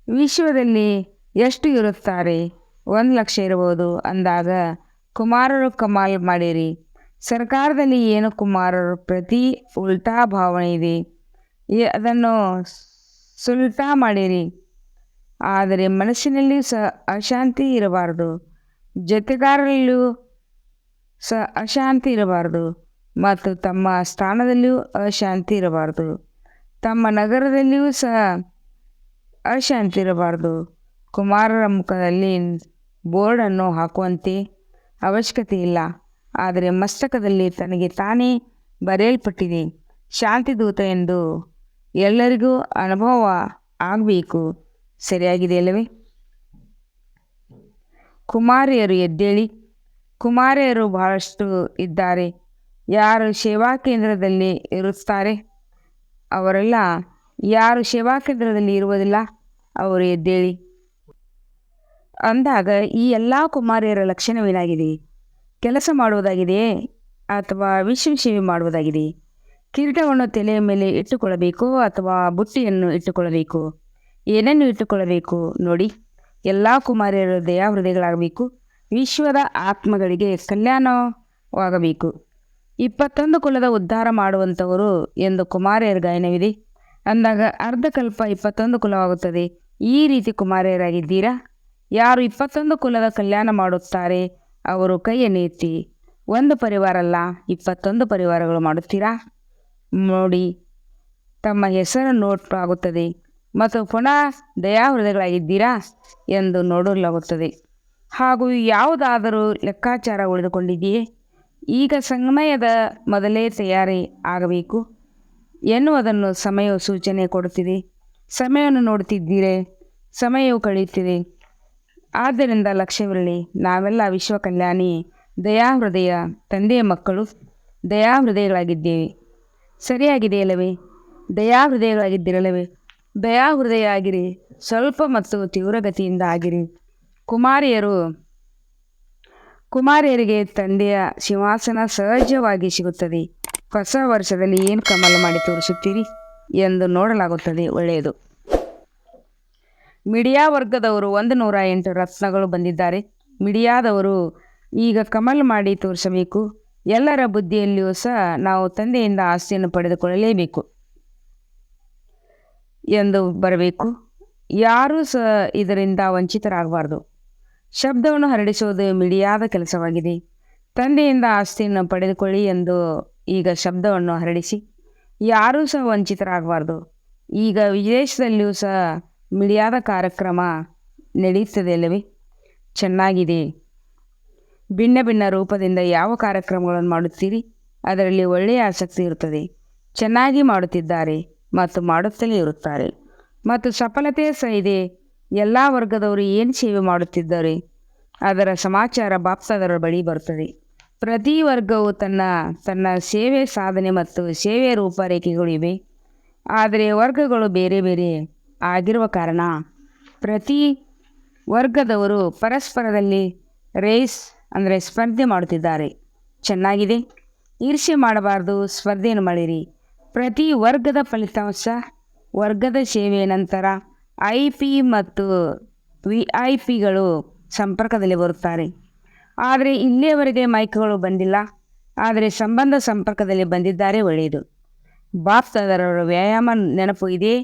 A: ವಿಶ್ವದಲ್ಲಿ ಎಷ್ಟು ಇರುತ್ತಾರೆ? 1,00,000 ಇರಬಹುದು. ಅಂದಾಗ ಕುಮಾರರು ಕಮಾಲ್ ಮಾಡಿರಿ. ಸರ್ಕಾರದಲ್ಲಿ ಏನು ಕುಮಾರರು ಪ್ರತಿ ಉಲ್ಟಾ ಭಾವನೆ ಇದೆ, ಅದನ್ನು ಸುಲ್ಟಾ ಮಾಡಿರಿ. ಆದರೆ ಮನಸ್ಸಿನಲ್ಲಿಯೂ ಸಹ ಅಶಾಂತಿ ಇರಬಾರದು, ಜೊತೆಗಾರರಲ್ಲಿಯೂ ಸಹ ಅಶಾಂತಿ ಇರಬಾರದು, ಮತ್ತು ತಮ್ಮ ಸ್ಥಾನದಲ್ಲಿಯೂ ಅಶಾಂತಿ ಇರಬಾರದು, ತಮ್ಮ ನಗರದಲ್ಲಿಯೂ ಸಹ ಅಶಾಂತಿ ಇರಬಾರದು. ಕುಮಾರರ ಮುಖದಲ್ಲಿ ಬೋರ್ಡನ್ನು ಹಾಕುವಂತೆ ಅವಶ್ಯಕತೆ ಇಲ್ಲ, ಆದರೆ ಮಸ್ತಕದಲ್ಲಿ ತನಗೆ ತಾನೇ ಬರೆಯಲ್ಪಟ್ಟಿದೆ ಶಾಂತಿದೂತ ಎಂದು ಎಲ್ಲರಿಗೂ ಅನುಭವ ಆಗಬೇಕು. ಸರಿಯಾಗಿದೆಯಲ್ಲವೇ? ಕುಮಾರಿಯರು ಎದ್ದೇಳಿ. ಕುಮಾರಿಯರು ಬಹಳಷ್ಟು ಇದ್ದಾರೆ. ಯಾರು ಸೇವಾ ಕೇಂದ್ರದಲ್ಲಿ ಇರುತ್ತಾರೆ ಅವರೆಲ್ಲ, ಯಾರು ಸೇವಾ ಕೇಂದ್ರದಲ್ಲಿ ಇರುವುದಿಲ್ಲ ಅವರು ಎದ್ದೇಳಿ. ಅಂದಾಗ ಈ ಎಲ್ಲ ಕುಮಾರಿಯರ ಲಕ್ಷಣವೇನಾಗಿದೆ? ಕೆಲಸ ಮಾಡುವುದಾಗಿದೆಯೇ ಅಥವಾ ವಿಶ್ವ ಸೇವೆ ಮಾಡುವುದಾಗಿದೆಯೇ? ಕಿರೀಟವನ್ನು ತಲೆಯ ಮೇಲೆ ಇಟ್ಟುಕೊಳ್ಳಬೇಕು ಅಥವಾ ಬುಟ್ಟಿಯನ್ನು ಇಟ್ಟುಕೊಳ್ಳಬೇಕು? ಏನನ್ನು ಇಟ್ಟುಕೊಳ್ಳಬೇಕು? ನೋಡಿ, ಎಲ್ಲ ಕುಮಾರಿಯರು ದಯಾಹೃದಯಗಳಾಗಬೇಕು. ವಿಶ್ವದ ಆತ್ಮಗಳಿಗೆ ಕಲ್ಯಾಣವಾಗಬೇಕು. 21 ಕುಲದ ಉದ್ಧಾರ ಮಾಡುವಂಥವರು ಎಂದು ಕುಮಾರಿಯರ ಗಾಯನವಿದೆ. ಅಂದಾಗ ಅರ್ಧಕಲ್ಪ 21 ಕುಲವಾಗುತ್ತದೆ. ಈ ರೀತಿ ಕುಮಾರಿಯರಾಗಿದ್ದೀರಾ? ಯಾರು 21 ಕುಲದ ಕಲ್ಯಾಣ ಮಾಡುತ್ತಾರೆ ಅವರು ಕೈಯನ್ನು ಎತ್ತಿ. ಒಂದು ಪರಿವಾರ ಅಲ್ಲ, 21 ಪರಿವಾರಗಳು ಮಾಡುತ್ತೀರಾ? ನೋಡಿ, ತಮ್ಮ ಹೆಸರು ನೋಟ್ ಆಗುತ್ತದೆ ಮತ್ತು ಪುನಃ ದಯಾಹೃದಯಗಳಾಗಿದ್ದೀರಾ ಎಂದು ನೋಡಲಾಗುತ್ತದೆ. ಹಾಗೂ ಯಾವುದಾದರೂ ಲೆಕ್ಕಾಚಾರ ಉಳಿದುಕೊಂಡಿದೆಯೇ? ಈಗ ಸಮಯದ ಮೊದಲೇ ತಯಾರಿ ಆಗಬೇಕು ಎನ್ನುವುದನ್ನು ಸಮಯವು ಸೂಚನೆ ಕೊಡುತ್ತಿದೆ. ಸಮಯವನ್ನು ನೋಡುತ್ತಿದ್ದೀರೇ? ಸಮಯವು ಕಳೆಯುತ್ತಿದೆ. ಆದ್ದರಿಂದ ಲಕ್ಷ್ಯವಿರಲಿ. ನಾವೆಲ್ಲ ವಿಶ್ವ ಕಲ್ಯಾಣಿ ದಯಾಹೃದಯ ತಂದೆಯ ಮಕ್ಕಳು ದಯಾಹೃದಯಗಳಾಗಿದ್ದೇವೆ. ಸರಿಯಾಗಿದೆಯಲ್ಲವೇ? ದಯಾಹೃದಯಗಳಾಗಿದ್ದಿರಲ್ಲವೇ? ದಯಾಹೃದಯ ಆಗಿರಿ. ಸ್ವಲ್ಪ ಮತ್ತು ತೀವ್ರಗತಿಯಿಂದ ಆಗಿರಿ. ಕುಮಾರಿಯರು ಕುಮಾರಿಯರಿಗೆ ತಂದೆಯ ಸಿಂಹಾಸನ ಸಹಜವಾಗಿ ಸಿಗುತ್ತದೆ. ಹೊಸ ವರ್ಷದಲ್ಲಿ ಏನು ಕಮಲ ಮಾಡಿ ತೋರಿಸುತ್ತೀರಿ ಎಂದು ನೋಡಲಾಗುತ್ತದೆ. ಒಳ್ಳೆಯದು. ಮೀಡಿಯಾ ವರ್ಗದವರು 108 ರತ್ನಗಳು ಬಂದಿದ್ದಾರೆ. ಮೀಡಿಯಾದವರು ಈಗ ಕಮಲ್ ಮಾಡಿ ತೋರಿಸಬೇಕು. ಎಲ್ಲರ ಬುದ್ಧಿಯಲ್ಲಿಯೂ ಸಹ ನಾವು ತಂದೆಯಿಂದ ಆಸ್ತಿಯನ್ನು ಪಡೆದುಕೊಳ್ಳಲೇಬೇಕು ಎಂದು ಬರಬೇಕು. ಯಾರೂ ಸಹ ಇದರಿಂದ ವಂಚಿತರಾಗಬಾರ್ದು. ಶಬ್ದವನ್ನು ಹರಡಿಸುವುದು ಮೀಡಿಯಾದ ಕೆಲಸವಾಗಿದೆ. ತಂದೆಯಿಂದ ಆಸ್ತಿಯನ್ನು ಪಡೆದುಕೊಳ್ಳಿ ಎಂದು ಈಗ ಶಬ್ದವನ್ನು ಹರಡಿಸಿ ಯಾರೂ ಸಹ ವಂಚಿತರಾಗಬಾರ್ದು. ಈಗ ವಿದೇಶದಲ್ಲಿಯೂ ಸಹ ಮೀಡಿಯಾದ ಕಾರ್ಯಕ್ರಮ ನಡೆಯುತ್ತದೆ ಅಲ್ಲವೇ? ಚೆನ್ನಾಗಿದೆ. ಭಿನ್ನ ಭಿನ್ನ ರೂಪದಿಂದ ಯಾವ ಕಾರ್ಯಕ್ರಮಗಳನ್ನು ಮಾಡುತ್ತೀರಿ ಅದರಲ್ಲಿ ಒಳ್ಳೆಯ ಆಸಕ್ತಿ ಇರುತ್ತದೆ. ಚೆನ್ನಾಗಿ ಮಾಡುತ್ತಿದ್ದಾರೆ ಮತ್ತು ಮಾಡುತ್ತಲೇ ಇರುತ್ತಾರೆ ಮತ್ತು ಸಫಲತೆ ಸಹ ಇದೆ. ಎಲ್ಲ ವರ್ಗದವರು ಏನು ಸೇವೆ ಮಾಡುತ್ತಿದ್ದಾರೆ ಅದರ ಸಮಾಚಾರ ಬಾಪ್ತಾದರ ಬಳಿ ಬರುತ್ತದೆ. ಪ್ರತಿ ವರ್ಗವು ತನ್ನ ತನ್ನ ಸೇವೆ ಸಾಧನೆ ಮತ್ತು ಸೇವೆಯ ರೂಪರೇಖೆಗಳು ಇವೆ. ಆದರೆ ವರ್ಗಗಳು ಬೇರೆ ಬೇರೆ ಆಗಿರುವ ಕಾರಣ ಪ್ರತಿ ವರ್ಗದವರು ಪರಸ್ಪರದಲ್ಲಿ ರೇಸ್ ಅಂದರೆ ಸ್ಪರ್ಧೆ ಮಾಡುತ್ತಿದ್ದಾರೆ. ಚೆನ್ನಾಗಿದೆ. ಈರ್ಷ್ಯೆ ಮಾಡಬಾರ್ದು, ಸ್ಪರ್ಧೆಯನ್ನು ಮಾಡಿರಿ. ಪ್ರತಿ ವರ್ಗದ ಫಲಿತಾಂಶ ವರ್ಗದ ಸೇವೆಯ ನಂತರ IP ಮತ್ತು VIP ಸಂಪರ್ಕದಲ್ಲಿ ಬರುತ್ತಾರೆ. ಆದರೆ ಇಲ್ಲಿಯವರೆಗೆ ಮೈಕ್ಗಳು ಬಂದಿಲ್ಲ, ಆದರೆ ಸಂಬಂಧ ಸಂಪರ್ಕದಲ್ಲಿ ಬಂದಿದ್ದಾರೆ. ಒಳ್ಳೆಯದು. ಬಾಪ್ತಾದರವರ ವ್ಯಾಯಾಮ ನೆನಪು ಇದೆ.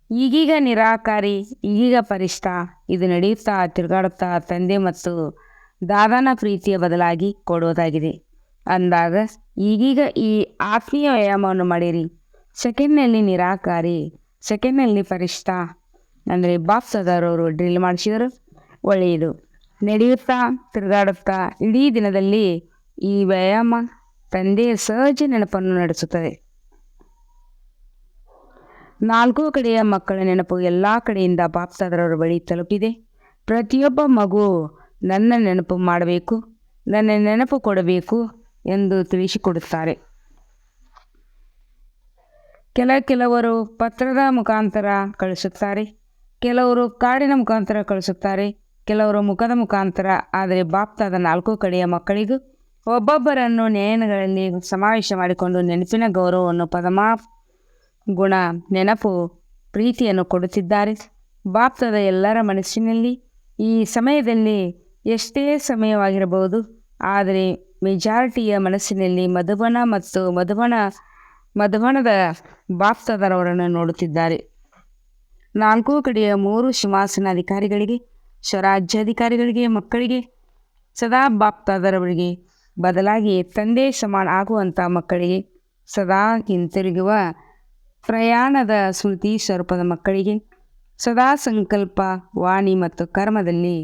A: ಈಗೀಗ ನಿರಾಕಾರಿ, ಈಗೀಗ ಪರಿಷ್ಠ. ಇದು ನಡೆಯುತ್ತಾ ತಿರುಗಾಡುತ್ತಾ ತಂದೆ ಮತ್ತು ದಾದಾನ ಪ್ರೀತಿಯ ಬದಲಾಗಿ ಕೊಡುವುದಾಗಿದೆ ಅಂದಾಗ ಈಗೀಗ ಈ ಆತ್ಮೀಯ ವ್ಯಾಯಾಮವನ್ನು ಮಾಡಿರಿ. ಸೆಕೆಂಡ್ನಲ್ಲಿ ನಿರಾಕಾರಿ, ಸೆಕೆಂಡ್ನಲ್ಲಿ ಪರಿಷ್ಠ ಅಂದರೆ ಬಾಪ್ತಾದರವರು ಡ್ರಿಲ್ ಮಾಡಿಸಿದರು. ಒಳ್ಳೆಯದು. ನಡೆಯುತ್ತಾ ತಿರುಗಾಡುತ್ತಾ ಇಡೀ ದಿನದಲ್ಲಿ ಈ ವ್ಯಾಯಾಮ ತಂದೆಯ ಸಹಜ ನೆನಪನ್ನು ನಡೆಸುತ್ತದೆ. 4 ಕಡೆಯ ಮಕ್ಕಳ ನೆನಪು ಎಲ್ಲ ಕಡೆಯಿಂದ ಬಾಪ್ತಾದರವರ ಬಳಿ ತಲುಪಿದೆ. ಪ್ರತಿಯೊಬ್ಬ ಮಗು ನನ್ನ ನೆನಪು ಮಾಡಬೇಕು, ನನ್ನ ನೆನಪು ಕೊಡಬೇಕು ಎಂದು ತಿಳಿಸಿಕೊಡುತ್ತಾರೆ. ಕೆಲವರು ಪತ್ರದ ಮುಖಾಂತರ ಕಳಿಸುತ್ತಾರೆ, ಕೆಲವರು ಕಾರ್ಡಿನ ಮುಖಾಂತರ ಕಳಿಸುತ್ತಾರೆ, ಕೆಲವರು ಮುಖದ ಮುಖಾಂತರ. ಆದರೆ ಬಾಪ್ತಾದ 4 ಕಡೆಯ ಮಕ್ಕಳಿಗೂ ಒಬ್ಬೊಬ್ಬರನ್ನು ನಯನಗಳಲ್ಲಿ ಸಮಾವೇಶ ಮಾಡಿಕೊಂಡು ನೆನಪಿನ ಗೌರವವನ್ನು ಪದಮಾ ಗುಣ ನೆನಪು ಪ್ರೀತಿಯನ್ನು ಕೊಡುತ್ತಿದ್ದಾರೆ. ಬಾಪ್ತಾದ ಎಲ್ಲರ ಮನಸ್ಸಿನಲ್ಲಿ ಈ ಸಮಯದಲ್ಲಿ ಎಷ್ಟೇ ಸಮಯವಾಗಿರಬಹುದು, ಆದರೆ ಮೆಜಾರಿಟಿಯ ಮನಸ್ಸಿನಲ್ಲಿ ಮಧುಬನ ಮತ್ತು ಮಧುಬನದ ಬಾಪ್ತಾದರವರನ್ನು ನೋಡುತ್ತಿದ್ದಾರೆ. 4 ಕಡೆಯ 3 ಸಿಂಹಾಸನಾಧಿಕಾರಿಗಳಿಗೆ, ಸ್ವರಾಜ್ಯಾಧಿಕಾರಿಗಳಿಗೆ, ಮಕ್ಕಳಿಗೆ, ಸದಾ ಬಾಪ್ತಾದರವರಿಗೆ ಬದಲಾಗಿ ತಂದೆ ಸಮಾನ ಆಗುವಂಥ ಮಕ್ಕಳಿಗೆ, ಸದಾ ಹಿಂತಿರುಗುವ ಪ್ರಯಾಣದ ಸ್ಮೃತಿ ಸ್ವರೂಪದ ಮಕ್ಕಳಿಗೆ, ಸದಾ ಸಂಕಲ್ಪ, ವಾಣಿ ಮತ್ತು ಕರ್ಮದಲ್ಲಿ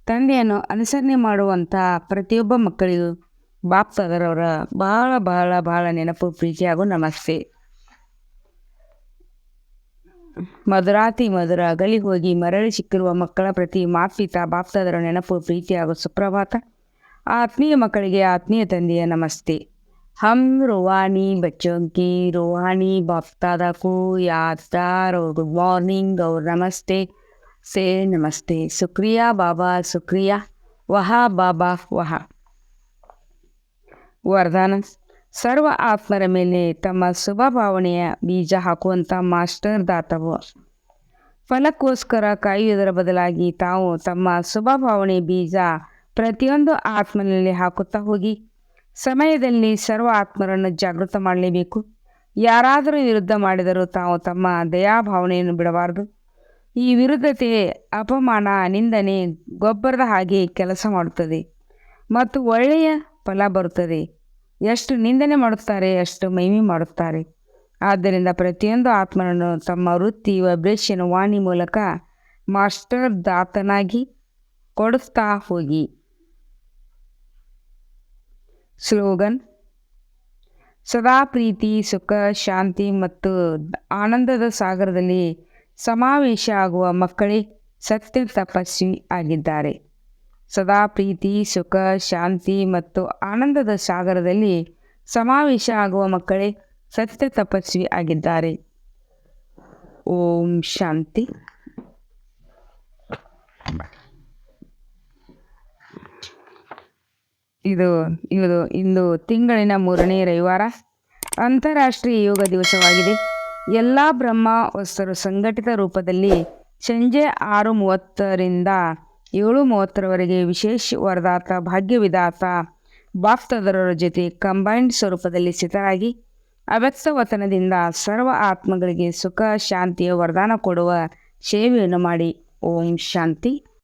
A: ತಂದೆಯನ್ನು ಅನುಸರಣೆ ಮಾಡುವಂಥ ಪ್ರತಿಯೊಬ್ಬ ಮಕ್ಕಳಿಗೂ ಬಾಪ್ತಾದರವರ ಬಹಳ ಬಹಳ ಬಹಳ ನೆನಪು, ಪ್ರೀತಿ ಹಾಗೂ ನಮಸ್ತೆ. ಮಧುರಾತಿ ಮಧುರ ಅಗಲಿ ಹೋಗಿ ಮರಳಿ ಸಿಕ್ಕಿರುವ ಮಕ್ಕಳ ಪ್ರತಿ ಮಾತ್ಪಿತಾ ಬಾಪ್ತಾದರ ನೆನಪು, ಪ್ರೀತಿ ಹಾಗೂ ಸುಪ್ರಭಾತ. ಆತ್ಮೀಯ ಮಕ್ಕಳಿಗೆ ಆತ್ಮೀಯ ತಂದೆಯ ನಮಸ್ತೆ. हम रूहानी बच्चों की रूहानी बाप-दादा को यादगार और गुड मॉर्निंग और नमस्ते से नमस्ते. शुक्रिया बाबा, शुक्रिया. वहा बाबा वहा. ವರದಾನ. ಸರ್ವ ಆತ್ಮರ ಮೇಲೆ ತಮ್ಮ ಶುಭ ಭಾವನೆಯ ಬೀಜ ಹಾಕುವಂಥ ಮಾಸ್ಟರ್ ದಾತವು ಫಲಕ್ಕೋಸ್ಕರ ಕಾಯುವುದರ ಬದಲಾಗಿ ತಾವು ತಮ್ಮ ಶುಭ ಭಾವನೆಯ ಬೀಜ ಪ್ರತಿಯೊಂದು ಆತ್ಮನಲ್ಲಿ ಹಾಕುತ್ತಾ ಹೋಗಿ. ಸಮಯದಲ್ಲಿ ಸರ್ವ ಆತ್ಮರನ್ನು ಜಾಗೃತ ಮಾಡಲೇಬೇಕು. ಯಾರಾದರೂ ವಿರುದ್ಧ ಮಾಡಿದರೂ ತಾವು ತಮ್ಮ ದಯಾಭಾವನೆಯನ್ನು ಬಿಡಬಾರದು. ಈ ವಿರುದ್ಧತೆ ಅಪಮಾನ, ನಿಂದನೆ, ಗೊಬ್ಬರದ ಹಾಗೆ ಕೆಲಸ ಮಾಡುತ್ತದೆ ಮತ್ತು ಒಳ್ಳೆಯ ಫಲ ಬರುತ್ತದೆ. ಎಷ್ಟು ನಿಂದನೆ ಮಾಡುತ್ತಾರೆ ಅಷ್ಟು ಮಹಿಮೆ ಮಾಡುತ್ತಾರೆ. ಆದ್ದರಿಂದ ಪ್ರತಿಯೊಂದು ಆತ್ಮನನ್ನು ತಮ್ಮ ವೃತ್ತಿ, ವೈಬ್ರೇಷನ್, ವಾಣಿ ಮೂಲಕ ಮಾಸ್ಟರ್ ದಾತನಾಗಿ ಕೊಡುತ್ತಾ ಹೋಗಿ. ಸ್ಲೋಗನ್. ಸದಾ ಪ್ರೀತಿ, ಸುಖ, ಶಾಂತಿ ಮತ್ತು ಆನಂದದ ಸಾಗರದಲ್ಲಿ ಸಮಾವೇಶ ಆಗುವ ಮಕ್ಕಳೇ ಸತ್ಯ ತಪಸ್ವಿ ಆಗಿದ್ದಾರೆ. ಸದಾ ಪ್ರೀತಿ, ಸುಖ, ಶಾಂತಿ ಮತ್ತು ಆನಂದದ ಸಾಗರದಲ್ಲಿ ಸಮಾವೇಶ ಆಗುವ ಮಕ್ಕಳೇ ಸತ್ಯ ತಪಸ್ವಿ ಆಗಿದ್ದಾರೆ. ಓಂ ಶಾಂತಿ. ಇದು ಇದು ಇಂದು ತಿಂಗಳಿನ 3ನೇ ರವಿವಾರ ಅಂತಾರಾಷ್ಟ್ರೀಯ ಯೋಗ ದಿವಸವಾಗಿದೆ. ಎಲ್ಲ ಬ್ರಹ್ಮ ವಸ್ತರು ಸಂಘಟಿತ ರೂಪದಲ್ಲಿ ಸಂಜೆ 6:30ರಿಂದ 7:30ರವರೆಗೆ ವಿಶೇಷ ವರದಾತ ಭಾಗ್ಯವಿದಾತ ಬಾಪ್ತದರರ ಜೊತೆ ಕಂಬೈನ್ಡ್ ಸ್ವರೂಪದಲ್ಲಿ ಸ್ಥಿತರಾಗಿ ಅವ್ಯಕ್ತ ವತನದಿಂದ ಸರ್ವ ಆತ್ಮಗಳಿಗೆ ಸುಖ ಶಾಂತಿಯ ವರದಾನ ಕೊಡುವ ಸೇವೆಯನ್ನು ಮಾಡಿ. ಓಂ ಶಾಂತಿ.